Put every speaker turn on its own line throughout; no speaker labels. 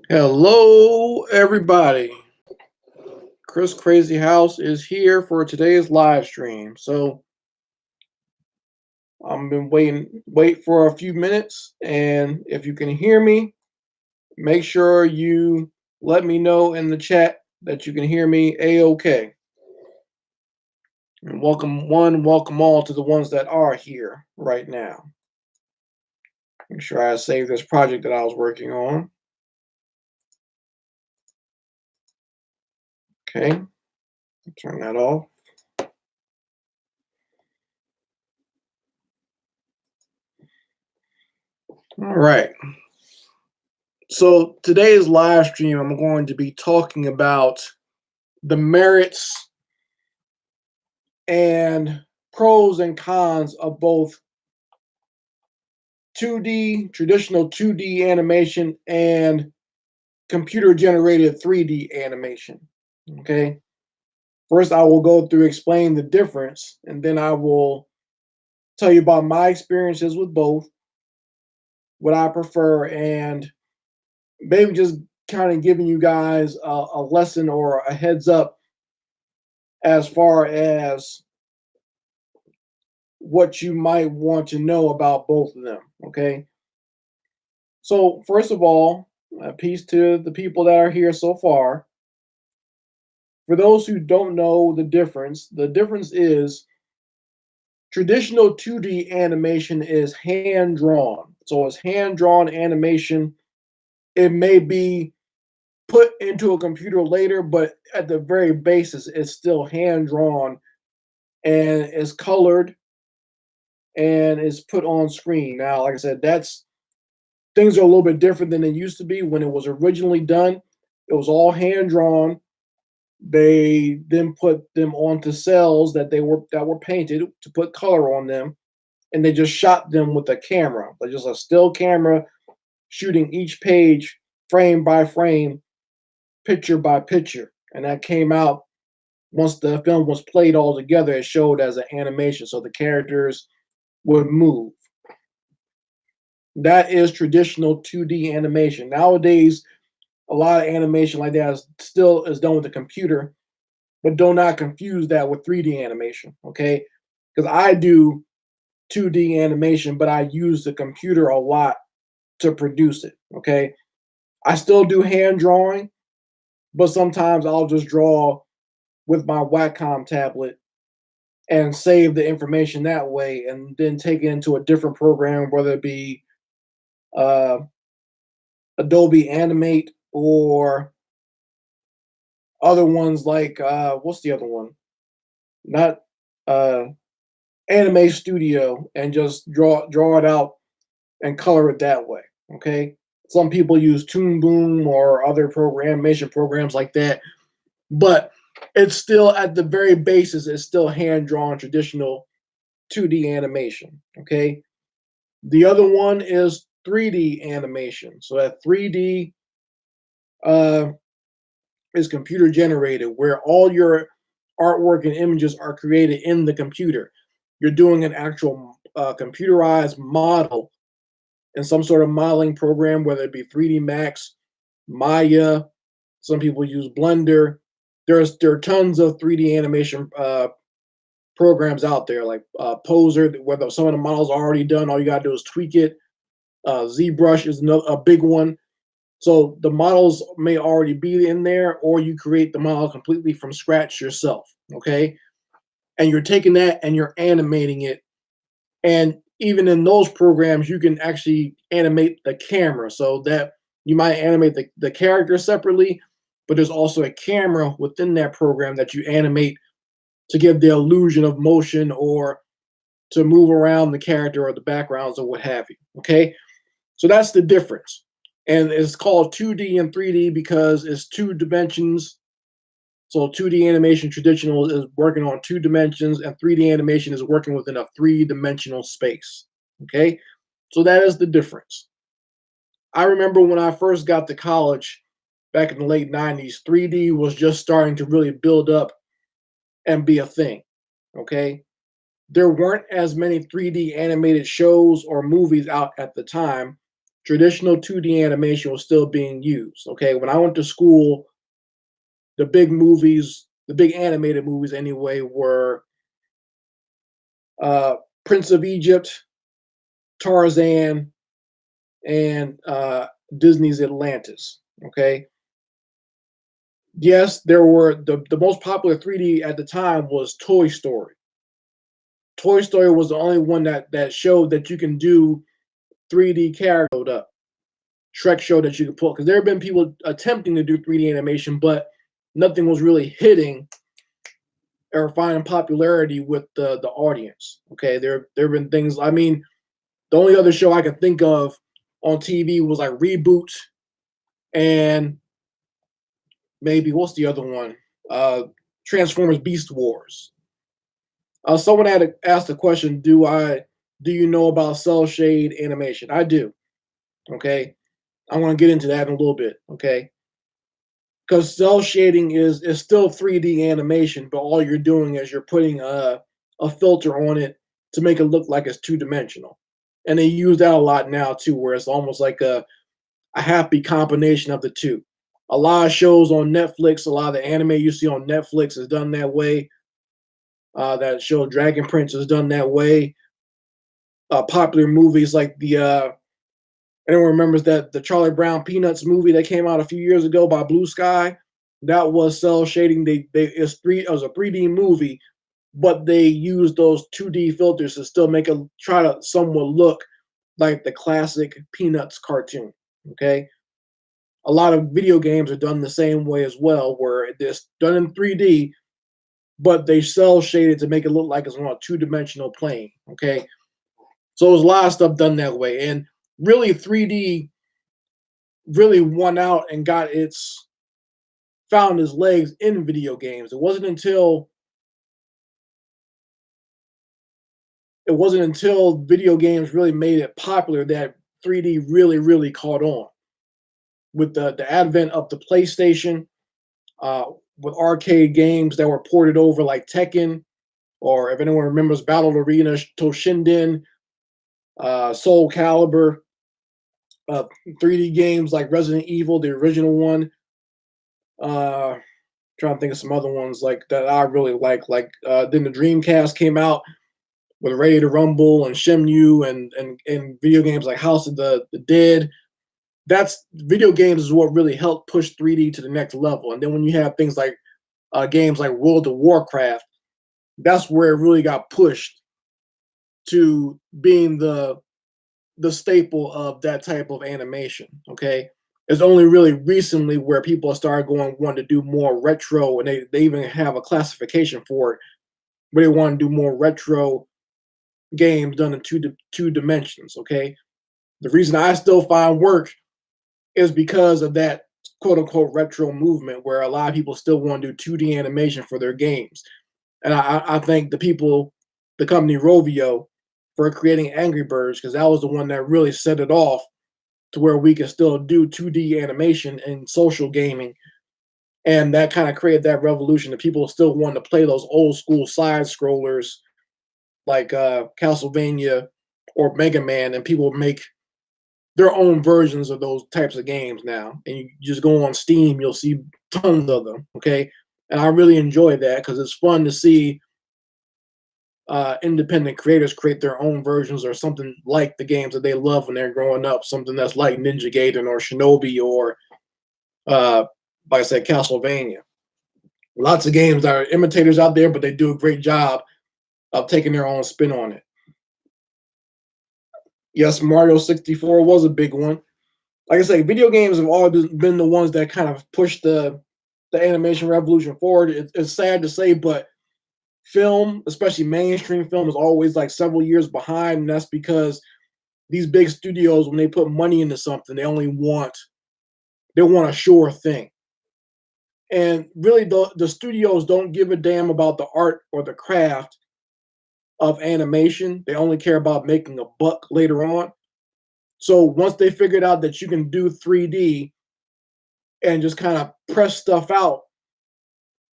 Hello, everybody. Chris Crazy House is here for today's live stream. So I've been wait for a few minutes, and if you can hear me, make sure you let me know in the chat that you can hear me a-okay. And welcome all to the ones that are here right now. Make sure I save this project that I was working on. Okay, turn that off. All right. So today's live stream, I'm going to be talking about the merits and pros and cons of both 2D, traditional 2D animation, and computer generated 3D animation. Okay. First, I will go through explain the difference, and then I will tell you about my experiences with both, what I prefer, and maybe just kind of giving you guys a lesson or a heads up as far as what you might want to know about both of them. Okay. So, first of all, peace to the people that are here so far. For those who don't know the difference is traditional 2D animation is hand drawn. So, it's hand drawn animation. It may be put into a computer later, but at the very basis, it's still hand drawn and is colored and is put on screen. Now, like I said, that's things are a little bit different than they used to be when it was originally done. It was all hand drawn. They then put them onto cells that were painted to put color on them, and they just shot them with a camera, like just a still camera, shooting each page frame by frame, picture by picture, and that came out once the film was played all together. It showed as an animation, so the characters would move. That is traditional 2D animation. Nowadays, a lot of animation like that is done with the computer, but do not confuse that with 3D animation, okay? Because I do 2D animation, but I use the computer a lot to produce it, okay? I still do hand drawing, but sometimes I'll just draw with my Wacom tablet and save the information that way and then take it into a different program, whether it be uh, Adobe Animate or other ones like what's the other one? Not uh, Anime Studio, and just draw it out and color it that way. Okay. Some people use Toon Boom or other animation programs like that, but it's still at the very basis, it's still hand drawn traditional 2D animation. Okay. The other one is 3D animation. So that 3D uh, is computer generated, where all your artwork and images are created in the computer. You're doing an actual computerized model in some sort of modeling program, whether it be 3D Max, Maya. Some people use Blender. There are tons of 3D animation programs out there, like Poser, where some of the models are already done. All you gotta do is tweak it. ZBrush is a big one. So the models may already be in there, or you create the model completely from scratch yourself. Okay, and you're taking that and you're animating it. And even in those programs, you can actually animate the camera, so that you might animate the character separately, but there's also a camera within that program that you animate to give the illusion of motion or to move around the character or the backgrounds or what have you. Okay, so that's the difference. And it's called 2D and 3D because it's two dimensions. So 2D animation traditional is working on two dimensions, and 3D animation is working within a three-dimensional space. Okay, so that is the difference. I remember when I first got to college back in the late 90s, 3D was just starting to really build up and be a thing. Okay, there weren't as many 3D animated shows or movies out at the time. traditional 2D animation was still being used. Okay, when I went to school, the big movies, the big animated movies anyway, were uh, Prince of Egypt, Tarzan, and Disney's Atlantis. Okay, yes, there were the most popular 3D at the time was Toy Story. Toy Story was the only one that showed that you can do 3D character up. Shrek showed that you could pull because there have been people attempting to do 3D animation, but nothing was really hitting or finding popularity with the audience. Okay, there have been things. I mean, the only other show I could think of on TV was like Reboot and maybe what's the other one? Uh, Transformers Beast Wars. Someone had asked the question, do you know about cell shade animation? I do. Okay, I want to get into that in a little bit. Okay, because cell shading is still 3D animation, but all you're doing is you're putting a filter on it to make it look like it's two dimensional. And they use that a lot now too, where it's almost like a happy combination of the two. A lot of shows on Netflix, a lot of the anime you see on Netflix is done that way. That show Dragon Prince is done that way. Popular movies like anyone remembers that the Charlie Brown Peanuts movie that came out a few years ago by Blue Sky? That was cell shading. It was a 3D movie, but they used those 2D filters to still make it try to somewhat look like the classic Peanuts cartoon. Okay, a lot of video games are done the same way as well, where it's done in 3D, but they cell shaded to make it look like it's on a two-dimensional plane. Okay, so there's a lot of stuff done that way, and really 3D really won out and got its found its legs in video games. It wasn't until video games really made it popular that 3D really caught on. With the advent of the PlayStation, uh, with arcade games that were ported over like Tekken, or if anyone remembers Battle Arena, Toshinden, Soul Calibur, uh, 3D games like Resident Evil, the original one. Uh, Trying to think of some other ones like that I really like. Then the Dreamcast came out with Ready to Rumble and Shenmue and video games like House of the Dead. That's video games is what really helped push 3D to the next level. And then when you have things like games like World of Warcraft, that's where it really got pushed to being the staple of that type of animation. Okay, it's only really recently where people started going want to do more retro, and they even have a classification for it where they want to do more retro games done in two dimensions. Okay, the reason I still find work is because of that quote unquote retro movement where a lot of people still want to do 2D animation for their games. And I thank the company Rovio, for creating Angry Birds because that was the one that really set it off to where we can still do 2D animation in social gaming. And that kind of created that revolution that people still want to play those old school side scrollers like Castlevania or Mega Man, and people make their own versions of those types of games now. And you just go on Steam, you'll see tons of them. Okay. And I really enjoy that because it's fun to see independent creators create their own versions or something like the games that they love when they're growing up. Something that's like Ninja Gaiden or Shinobi or, like I said, Castlevania. Lots of games that are imitators out there, but they do a great job of taking their own spin on it. Yes, Mario 64 was a big one. Like I say, video games have always been the ones that kind of pushed the animation revolution forward. It's sad to say, but film, especially mainstream film, is always like several years behind, and that's because these big studios, when they put money into something, they want a sure thing. And really, the studios don't give a damn about the art or the craft of animation. They only care about making a buck later on. So once they figured out that you can do 3D and just kind of press stuff out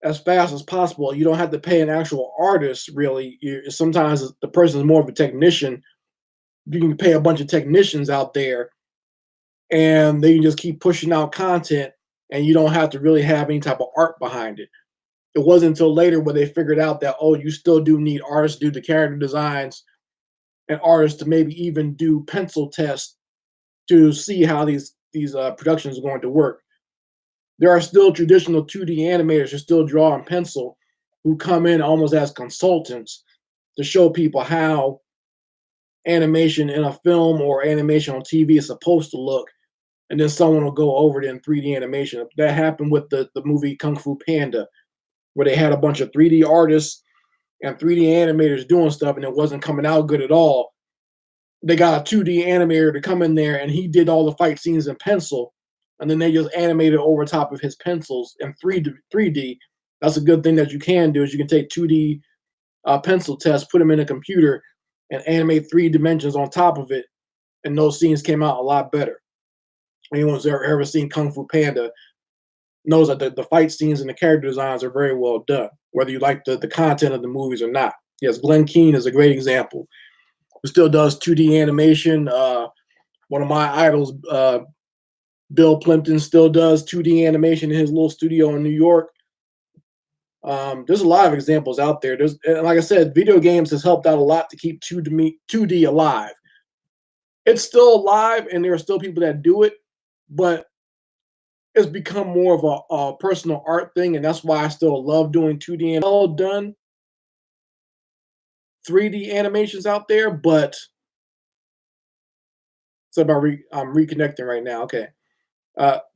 as fast as possible, you don't have to pay an actual artist. Really, sometimes the person is more of a technician. You can pay a bunch of technicians out there and they can just keep pushing out content, and you don't have to really have any type of art behind it. It wasn't until later where they figured out that, oh, you still do need artists to do the character designs and artists to maybe even do pencil tests to see how these productions are going to work. There are still traditional 2D animators who still draw in pencil, who come in almost as consultants to show people how animation in a film or animation on TV is supposed to look, and then someone will go over it in 3D animation. That happened with the movie Kung Fu Panda, where they had a bunch of 3D artists and 3D animators doing stuff, and it wasn't coming out good at all. They got a 2D animator to come in there, and he did all the fight scenes in pencil, and then they just animated over top of his pencils in 3D. That's a good thing that you can do, is you can take 2D pencil tests, put them in a computer, and animate 3 dimensions on top of it, and those scenes came out a lot better. Anyone who's ever seen Kung Fu Panda knows that the fight scenes and the character designs are very well done, whether you like the content of the movies or not. Yes, Glenn Keane is a great example, who still does 2D animation. One of my idols, Bill Plimpton, still does 2D animation in his little studio in New York. There's a lot of examples out there. And like I said, video games has helped out a lot to keep 2D alive. It's still alive, and there are still people that do it, but it's become more of a personal art thing, and that's why I still love doing 2D and well done 3D animations out there. But so I'm reconnecting right now. Okay.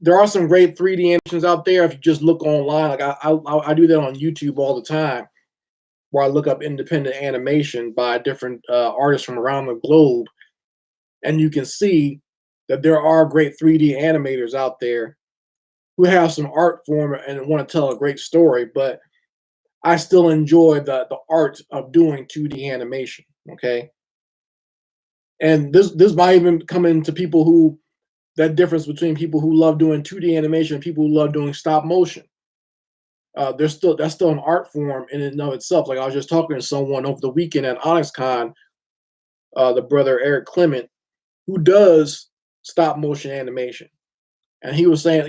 There are some great 3D animations out there if you just look online. Like I do that on YouTube all the time, where I look up independent animation by different artists from around the globe, and you can see that there are great 3D animators out there who have some art form and want to tell a great story. But I still enjoy the art of doing 2D animation. Okay, and this might even come into people who, that difference between people who love doing 2D animation and people who love doing stop motion. That's still an art form in and of itself. Like I was just talking to someone over the weekend at OnyxCon, the brother Eric Clement, who does stop motion animation, and he was saying,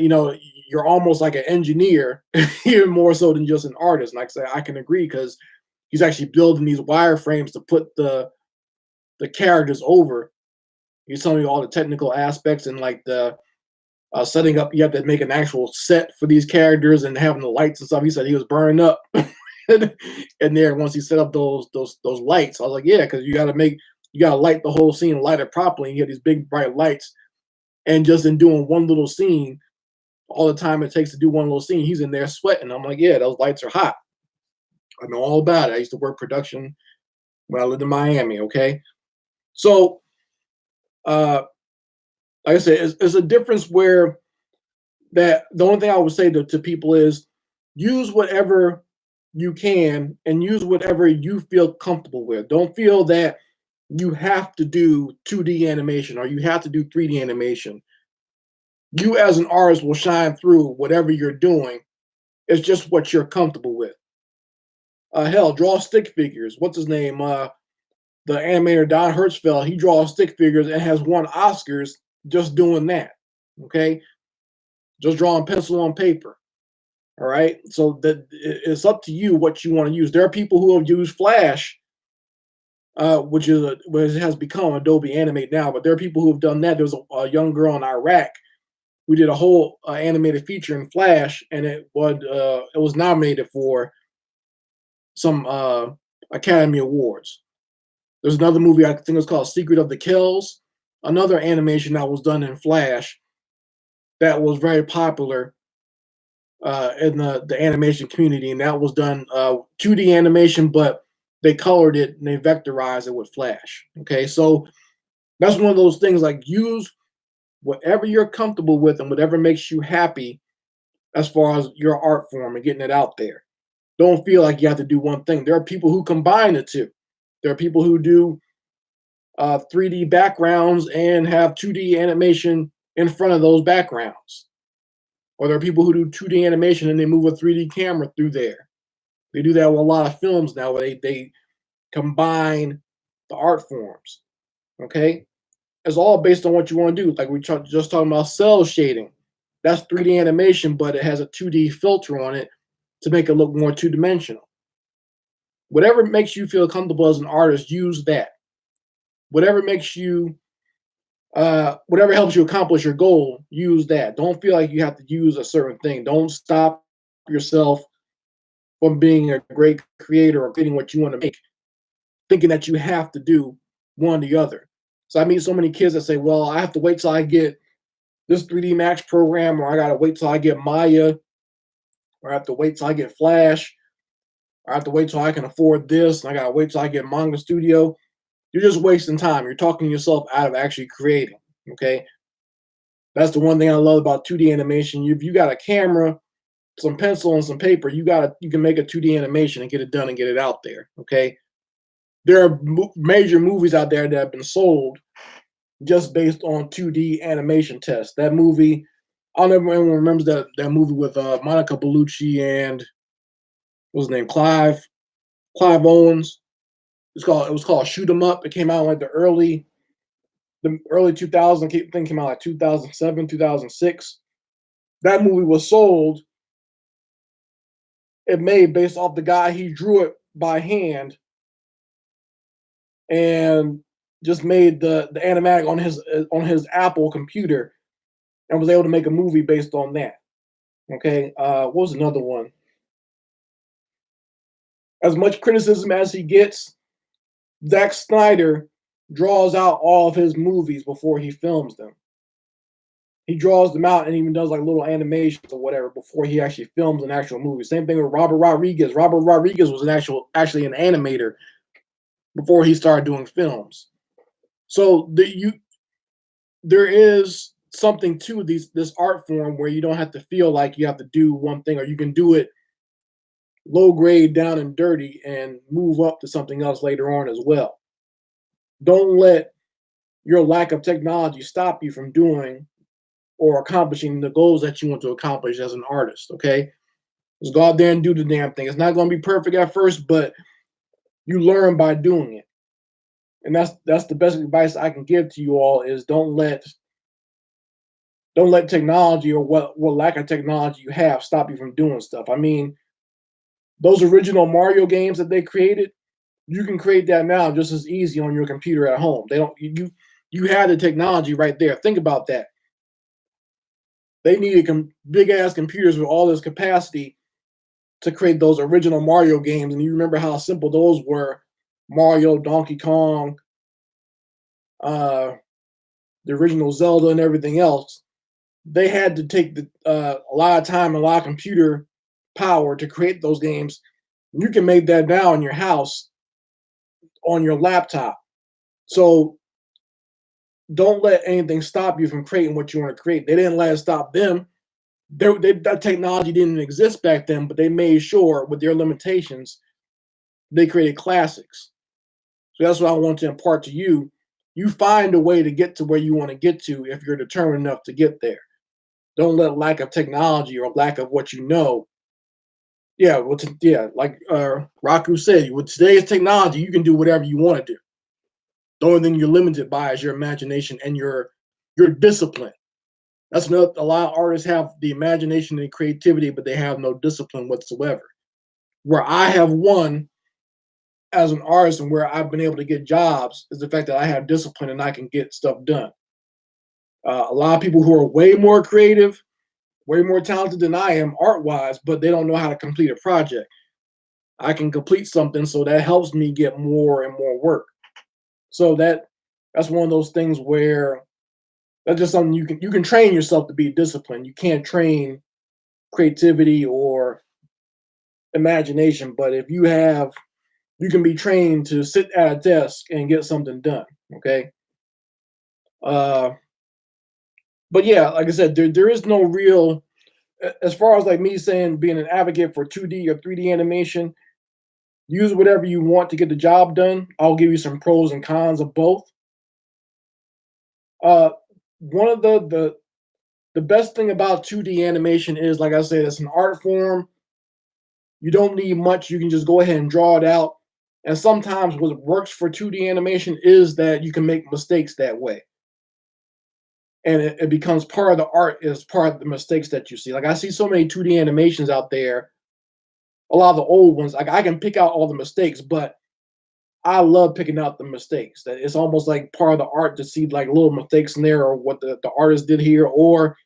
you're almost like an engineer, even more so than just an artist. And like I say, I can agree, because he's actually building these wireframes to put the characters over. He's telling you all the technical aspects and like the setting up. You have to make an actual set for these characters and having the lights and stuff. He said he was burning up, and there once he set up those lights, I was like, yeah, because you got to light the whole scene, light it properly. And you have these big bright lights, and just in doing one little scene, all the time it takes to do one little scene, he's in there sweating. I'm like, yeah, those lights are hot. I know all about it. I used to work production when I lived in Miami. Okay, so uh, like I said, it's a difference where that the only thing I would say to people is use whatever you can and use whatever you feel comfortable with. Don't feel that you have to do 2D animation or you have to do 3D animation. You as an artist will shine through whatever you're doing. It's just what you're comfortable with. Hell, draw stick figures. What's his name? The animator Don Hertzfeld. He draws stick figures and has won Oscars just doing that. Okay, just drawing pencil on paper. All right, so that it's up to you what you want to use. There are people who have used Flash, which has become Adobe Animate now, but there are people who have done that. There's a young girl in Iraq. We did a whole animated feature in Flash, and it was nominated for some Academy Awards. There's another movie, I think it's called Secret of the Kells, another animation that was done in Flash that was very popular in the animation community, and that was done 2D animation, but they colored it and they vectorized it with Flash. Okay, so that's one of those things, like use whatever you're comfortable with and whatever makes you happy as far as your art form and getting it out there. Don't feel like you have to do one thing. There are people who combine the two. There are people who do 3D backgrounds and have 2D animation in front of those backgrounds. Or there are people who do 2D animation and they move a 3D camera through there. They do that with a lot of films now, where they combine the art forms. Okay, it's all based on what you want to do. Like just talking about cell shading. That's 3D animation, but it has a 2D filter on it to make it look more two dimensional. Whatever makes you feel comfortable as an artist, use that. Whatever makes you, whatever helps you accomplish your goal, use that. Don't feel like you have to use a certain thing. Don't stop yourself from being a great creator or creating what you want to make, thinking that you have to do one or the other. So I meet so many kids that say, well, I have to wait till I get this 3D Max program, or I got to wait till I get Maya, or I have to wait till I get Flash, or I have to wait till I can afford this, and I got to wait till I get Manga Studio. You're just wasting time. You're talking yourself out of actually creating. Okay. That's the one thing I love about 2D animation. If you got a camera, some pencil, and some paper, you can make a 2D animation and get it done and get it out there. Okay. There are major movies out there that have been sold just based on 2D animation tests. That movie, I don't know if anyone remembers that movie with Monica Bellucci and what was his name, Clive Owens. It was called Shoot 'Em Up. It came out in like the early 2000s. I think it came out like 2007, 2006. That movie was sold. It made based off the guy, he drew it by hand and just made the animatic on his Apple computer and was able to make a movie based on that. Okay, what was another one? As much criticism as he gets, Zack Snyder draws out all of his movies before he films them. He draws them out and even does like little animations or whatever before he actually films an actual movie. Same thing with Robert Rodriguez. Robert Rodriguez was actually an animator before he started doing films. So there is something to this art form where you don't have to feel like you have to do one thing, or you can do it low grade, down and dirty, and move up to something else later on as well. Don't let your lack of technology stop you from doing or accomplishing the goals that you want to accomplish as an artist. Okay, just go out there and do the damn thing. It's not going to be perfect at first, but you learn by doing it. And that's the best advice I can give to you all is don't let technology or what lack of technology you have stop you from doing stuff. I mean, those original Mario games that they created, you can create that now just as easy on your computer at home. They don't you have the technology right there. Think about that. They needed big ass computers with all this capacity to create those original Mario games, and you remember how simple those were. Mario, Donkey Kong, uh, the original Zelda, and everything else. They had to take a lot of time and a lot of computer power to create those games. You can make that now in your house on your laptop. So don't let anything stop you from creating what you want to create. They didn't let it stop them. That technology didn't exist back then, but they made sure with their limitations, they created classics. So that's what I want to impart to you. You find a way to get to where you want to get to if you're determined enough to get there. Don't let lack of technology or lack of what you know. Yeah, like Raku said, with today's technology, you can do whatever you want to do. The only thing you're limited by is your imagination and your discipline. That's another. A lot of artists have the imagination and creativity, but they have no discipline whatsoever. Where I have won as an artist and where I've been able to get jobs is the fact that I have discipline and I can get stuff done. A lot of people who are way more creative, way more talented than I am art wise, but they don't know how to complete a project. I can complete something, so that helps me get more and more work. So that's one of those things where that's just something you can train yourself to be disciplined. You can't train creativity or imagination, but if you can be trained to sit at a desk and get something done. Okay. Uh, but yeah, like I said, there is no real, as far as like me saying being an advocate for 2D or 3D animation, use whatever you want to get the job done. I'll give you some pros and cons of both. Uh, one of the best thing about 2D animation is, like I said, it's an art form. You don't need much. You can just go ahead and draw it out. And sometimes what works for 2D animation is that you can make mistakes that way. and it becomes part of the art is part of the mistakes that you see. Like I see so many 2D animations out there, a lot of the old ones. Like I can pick out all the mistakes, but I love picking out the mistakes. That it's almost like part of the art to see like little mistakes in there or what the artist did here, or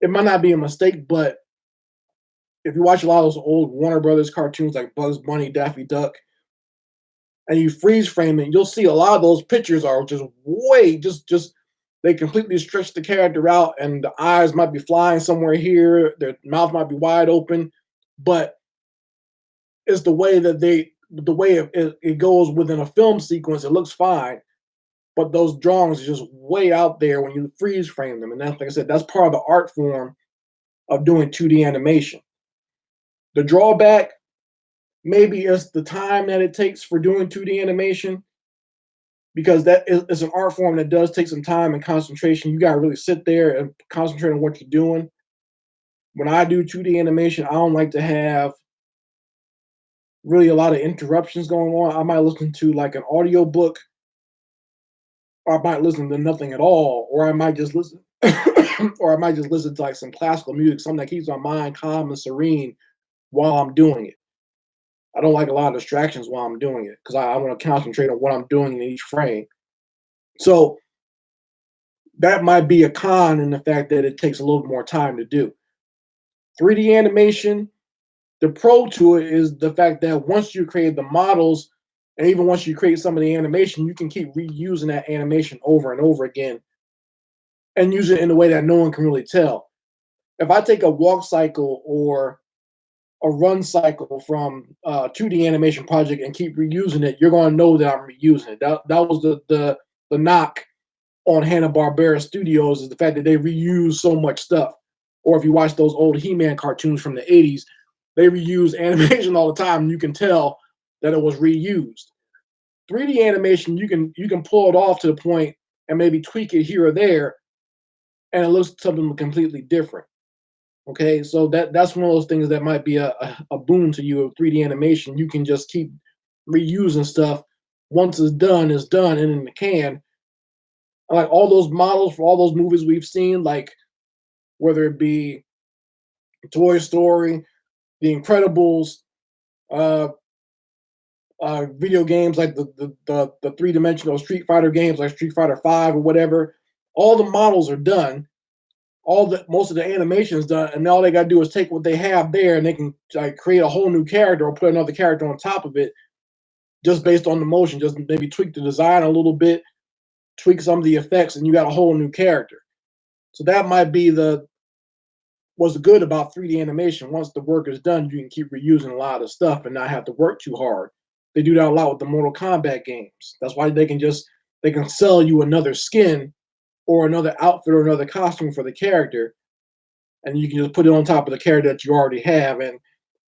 it might not be a mistake, but if you watch a lot of those old Warner Brothers cartoons like Bugs Bunny, Daffy Duck, and you freeze frame it, you'll see a lot of those pictures are just way just they completely stretch the character out, and the eyes might be flying somewhere here, their mouth might be wide open, but it's the way it goes within a film sequence. It looks fine, but those drawings are just way out there when you freeze frame them, and that's like I said, that's part of the art form of doing 2D animation. The drawback maybe is the time that it takes for doing 2D animation because that is an art form that does take some time and concentration. You got to really sit there and concentrate on what you're doing. When I do 2D animation, I don't like to have really a lot of interruptions going on. I might listen to like an audio book, or I might listen to nothing at all, or I might just listen or I might just listen to like some classical music, something that keeps my mind calm and serene while I'm doing it. I don't like a lot of distractions while I'm doing it because I want to concentrate on what I'm doing in each frame. So that might be a con in the fact that it takes a little more time to do. 3D animation, the pro to it is the fact that once you create the models, and even once you create some of the animation, you can keep reusing that animation over and over again and use it in a way that no one can really tell. If I take a walk cycle or a run cycle from 2D animation project and keep reusing it, you're going to know that I'm reusing it. That was the knock on Hanna Barbera Studios is the fact that they reuse so much stuff. Or if you watch those old He-Man cartoons from the '80s, they reuse animation all the time, and you can tell that it was reused. 3D animation, you can pull it off to the point and maybe tweak it here or there, and it looks something completely different. Okay, so that's one of those things that might be a boon to you of 3D animation. You can just keep reusing stuff. Once it's done and in the can. Like all those models for all those movies we've seen, like whether it be Toy Story, The Incredibles, uh, video games like the three dimensional Street Fighter games like Street Fighter Five or whatever. All the models are done. All the most of the animation is done, and all they got to do is take what they have there, and they can like create a whole new character or put another character on top of it, just based on the motion. Just maybe tweak the design a little bit, tweak some of the effects, and you got a whole new character. So that might be the what's good about 3D animation. Once the work is done, you can keep reusing a lot of stuff and not have to work too hard. They do that a lot with the Mortal Kombat games. That's why they can sell you another skin or another outfit or another costume for the character, and you can just put it on top of the character that you already have, and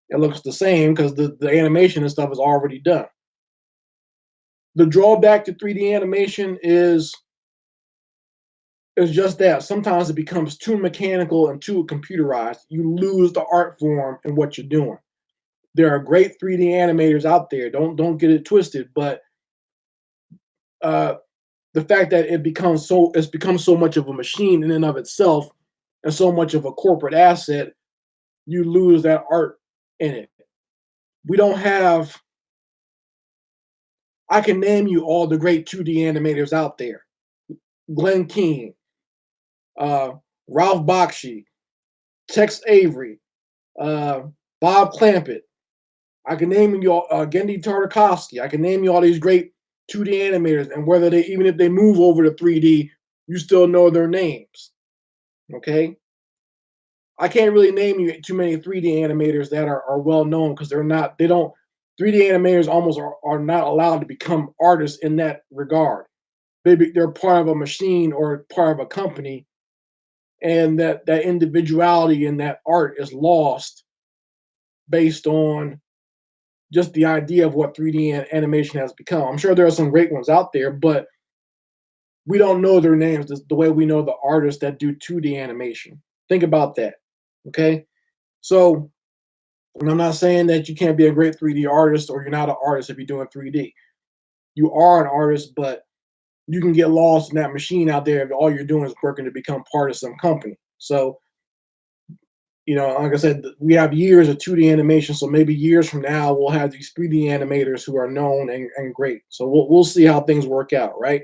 it looks the same because the animation and stuff is already done. The drawback to 3D animation is just that sometimes it becomes too mechanical and too computerized. You lose the art form in what you're doing. There are great 3D animators out there. Don't get it twisted, but uh, the fact that it's become so much of a machine in and of itself, and so much of a corporate asset, you lose that art in it. We don't have. I can name you all the great 2D animators out there: Glenn Keane, uh, Ralph Bakshi, Tex Avery, uh, Bob Clampett. I can name you all, Gendy Tartakovsky. I can name you all these great 2D animators, and whether they even if they move over to 3D, you still know their names. Okay, I can't really name you too many 3D animators that are well known because they don't 3D animators almost are not allowed to become artists in that regard. They're part of a machine or part of a company, and that individuality and that art is lost based on just the idea of what 3D animation has become. I'm sure there are some great ones out there, but we don't know their names the way we know the artists that do 2D animation. Think about that. Okay. So, and I'm not saying that you can't be a great 3D artist or you're not an artist if you're doing 3D. You are an artist, but you can get lost in that machine out there if all you're doing is working to become part of some company. So, like I said, we have years of 2D animation, so maybe years from now we'll have these 3D animators who are known and great. So we'll see how things work out, right?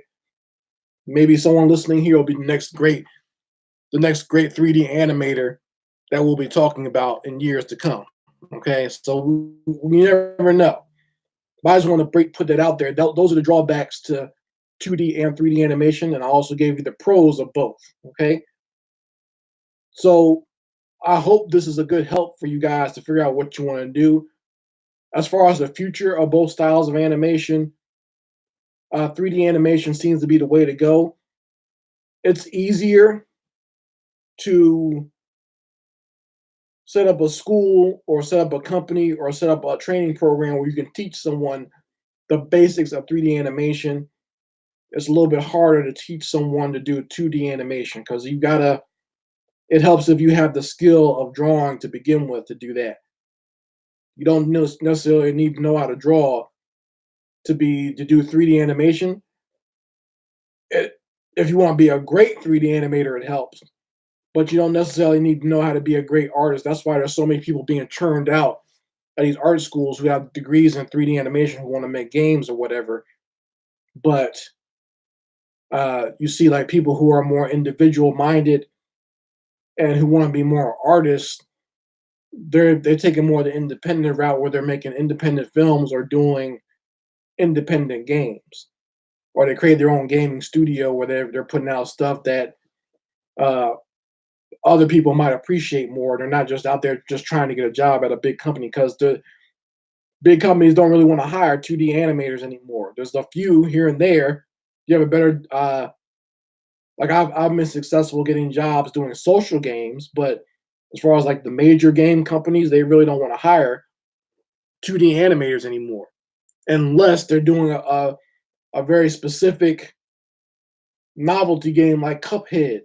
Maybe someone listening here will be the next great 3D animator that we'll be talking about in years to come. Okay, so we never know. But I just want to put that out there. Those are the drawbacks to 2D and 3D animation, and I also gave you the pros of both. Okay, so I hope this is a good help for you guys to figure out what you want to do. As far as the future of both styles of animation, 3D animation seems to be the way to go. It's easier to set up a school or set up a company or set up a training program where you can teach someone the basics of 3D animation. It's a little bit harder to teach someone to do 2D animation because it helps if you have the skill of drawing to begin with to do that. You don't necessarily need to know how to draw to do 3D animation. If you want to be a great 3D animator, it helps, but you don't necessarily need to know how to be a great artist. That's why there's so many people being churned out at these art schools who have degrees in 3D animation who want to make games or whatever. But you see, like people who are more individual minded and who want to be more artists, they're taking more the independent route where they're making independent films or doing independent games, or they create their own gaming studio where they're putting out stuff that uh, other people might appreciate more. They're not just out there just trying to get a job at a big company because the big companies don't really want to hire 2D animators anymore. There's a few here and there. You have a better like I've been successful getting jobs doing social games, but as far as like the major game companies, they really don't want to hire 2D animators anymore unless they're doing a very specific novelty game like Cuphead.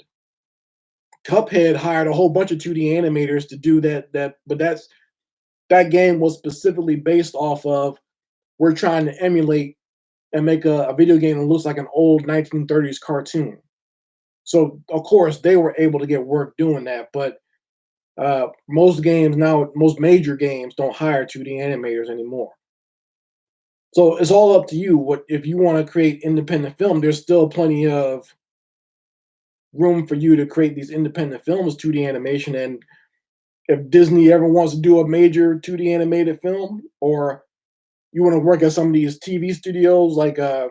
Cuphead hired a whole bunch of 2D animators to do but that game was specifically based off of we're trying to emulate and make a video game that looks like an old 1930s cartoon. So of course they were able to get work doing that, but most games now, most major games don't hire 2D animators anymore. So it's all up to you. What if you want to create independent film? There's still plenty of room for you to create these independent films, 2D animation. And if Disney ever wants to do a major 2D animated film, or you want to work at some of these TV studios like the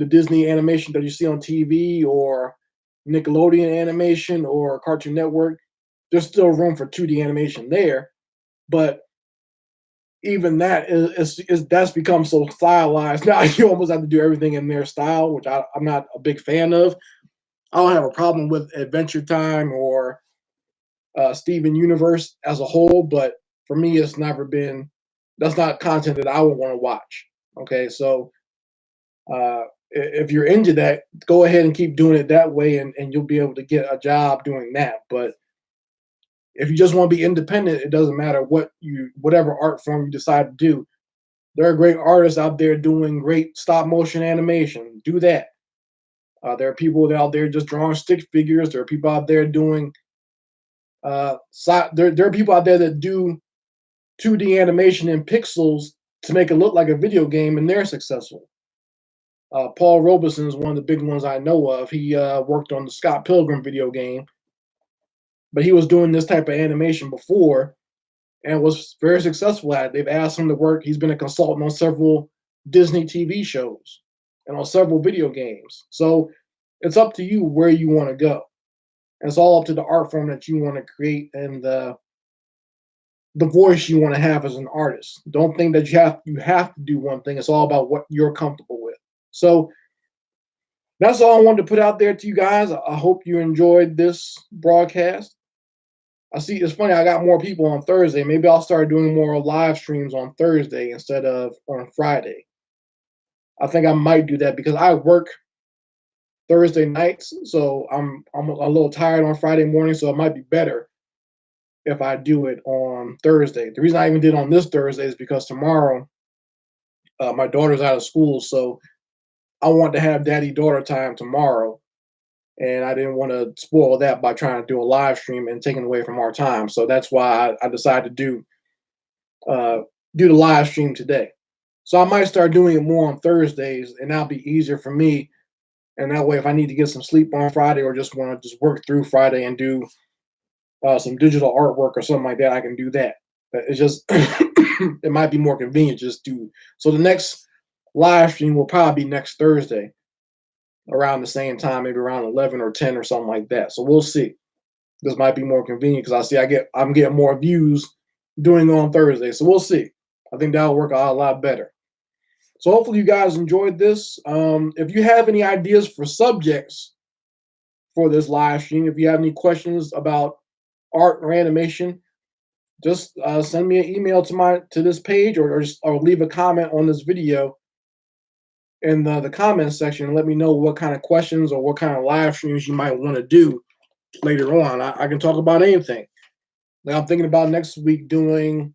Disney animation that you see on TV, or Nickelodeon animation, or Cartoon Network, there's still room for 2D animation there. But even that is that's become so stylized now. You almost have to do everything in their style, which I'm not a big fan of. I don't have a problem with Adventure Time or Steven Universe as a whole, but for me, it's never been. That's not content that I would want to watch. Okay, so if you're into that, go ahead and keep doing it that way, and you'll be able to get a job doing that. But if you just want to be independent, it doesn't matter whatever art form you decide to do. There are great artists out there doing great stop motion animation. Do that. There are people out there just drawing stick figures. There are people out there doing there are people out there that do 2D animation in pixels to make it look like a video game, and they're successful. Paul Robeson is one of the big ones I know of. He worked on the Scott Pilgrim video game, but he was doing this type of animation before and was very successful at it. They've asked him to work. He's been a consultant on several Disney TV shows and on several video games. So it's up to you where you want to go. And it's all up to the art form that you want to create and the voice you want to have as an artist. Don't think that you have to do one thing. It's all about what you're comfortable with. So that's all I wanted to put out there to you guys. I hope you enjoyed this broadcast. I see it's funny, I got more people on Thursday. Maybe I'll start doing more live streams on Thursday instead of on Friday. I think I might do that because I work Thursday nights, so I'm a little tired on Friday morning, so it might be better if I do it on Thursday. The reason I even did it on this Thursday is because tomorrow my daughter's out of school, so I want to have daddy-daughter time tomorrow, and I didn't want to spoil that by trying to do a live stream and taking away from our time. So that's why I decided to uh, do the live stream today. So I might start doing it more on Thursdays, and that'll be easier for me. And that way, if I need to get some sleep on Friday or just want to just work through Friday and do some digital artwork or something like that, I can do that. But it's just it might be more convenient just to. So the next live stream will probably be next Thursday around the same time, maybe around 11 or 10 or something like that. So we'll see. This might be more convenient because I'm getting more views doing it on Thursday. So we'll see. I think that'll work out a lot better. So hopefully you guys enjoyed this. If you have any ideas for subjects for this live stream, if you have any questions about art or animation, just send me an email to this page, or leave a comment on this video in the comments section and let me know what kind of questions or what kind of live streams you might want to do later on. I can talk about anything. Like I'm thinking about next week doing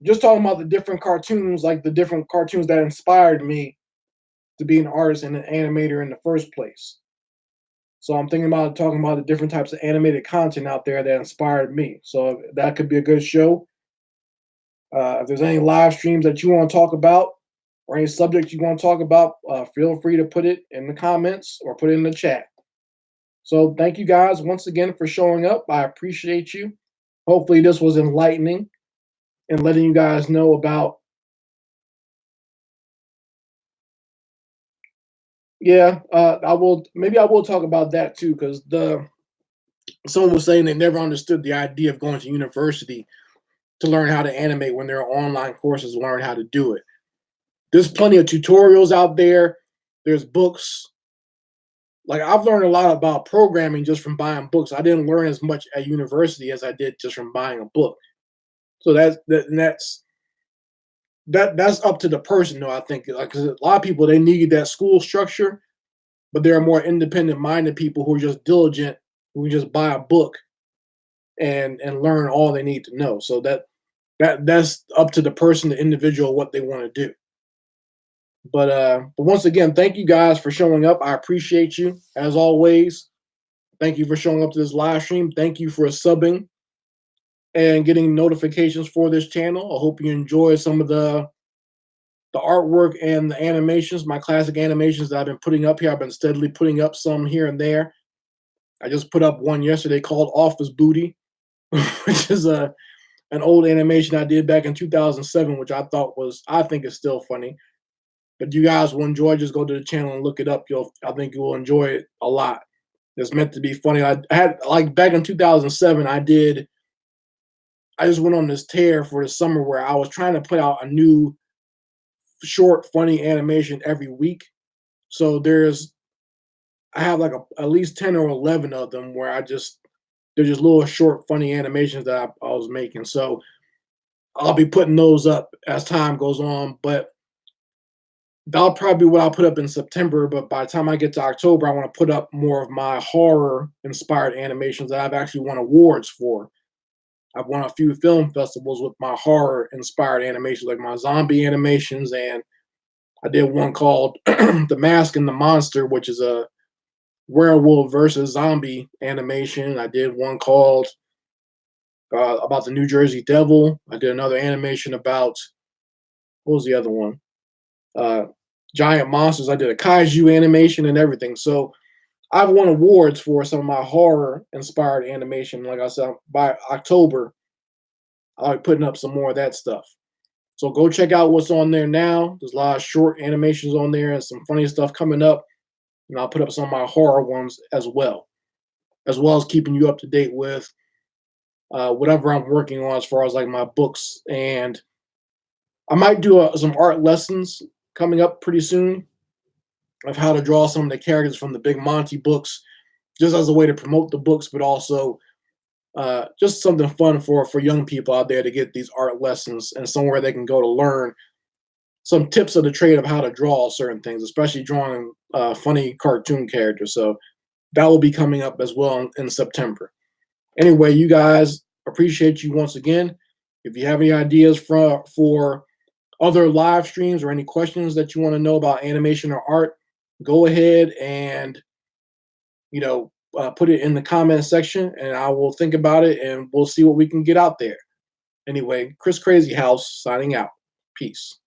just talking about the different cartoons, like the different cartoons that inspired me to be an artist and an animator in the first place. So I'm thinking about talking about the different types of animated content out there that inspired me. So that could be a good show. If there's any live streams that you want to talk about or any subject you want to talk about, feel free to put it in the comments or put it in the chat. So thank you guys once again for showing up. I appreciate you. Hopefully this was enlightening and letting you guys know about. Yeah, I will. Maybe I will talk about that too, because someone was saying they never understood the idea of going to university to learn how to animate when there are online courses to learn how to do it. There's plenty of tutorials out there. There's books. Like I've learned a lot about programming just from buying books. I didn't learn as much at university as I did just from buying a book. So that's up to the person, though. I think, like, 'cause a lot of people they need that school structure, but there are more independent minded people who are just diligent, who just buy a book and learn all they need to know. So that's up to the person, the individual, what they want to do. But once again, thank you guys for showing up. I appreciate you as always. Thank you for showing up to this live stream. Thank you for subbing and getting notifications for this channel. I hope you enjoy some of the artwork and the animations, my classic animations that I've been putting up here. I've been steadily putting up some here and there. I just put up one yesterday called Office Booty, which is an old animation I did back in 2007, which I think is still funny. But you guys will enjoy. Just go to the channel and look it up. I think you will enjoy it a lot. It's meant to be funny. I had like back in 2007, I just went on this tear for the summer where I was trying to put out a new short, funny animation every week. So I have like at least 10 or 11 of them where they're just little short, funny animations that I was making. So I'll be putting those up as time goes on, but that'll probably be what I'll put up in September. But by the time I get to October, I want to put up more of my horror inspired animations that I've actually won awards for. I've won a few film festivals with my horror inspired animations, like my zombie animations, and I did one called The Mask and the Monster, which is a werewolf versus zombie animation. I did one called about the New Jersey Devil. I did another animation about, what was the other one? Uh, Giant monsters. I did a kaiju animation and everything. So I've won awards for some of my horror inspired animation. Like I said, by October, I'll be putting up some more of that stuff. So go check out what's on there now. There's a lot of short animations on there and some funny stuff coming up. And I'll put up some of my horror ones as well as keeping you up to date with whatever I'm working on as far as like my books. And I might do some art lessons coming up pretty soon of how to draw some of the characters from the Big Monty books, just as a way to promote the books, but also just something fun for young people out there to get these art lessons and somewhere they can go to learn some tips of the trade of how to draw certain things, especially drawing funny cartoon characters. So that will be coming up as well in September. Anyway, you guys, appreciate you once again. If you have any ideas for other live streams or any questions that you want to know about animation or art, go ahead and put it in the comment section, and I will think about it, and we'll see what we can get out there. Anyway, Chris Crazy House signing out. Peace.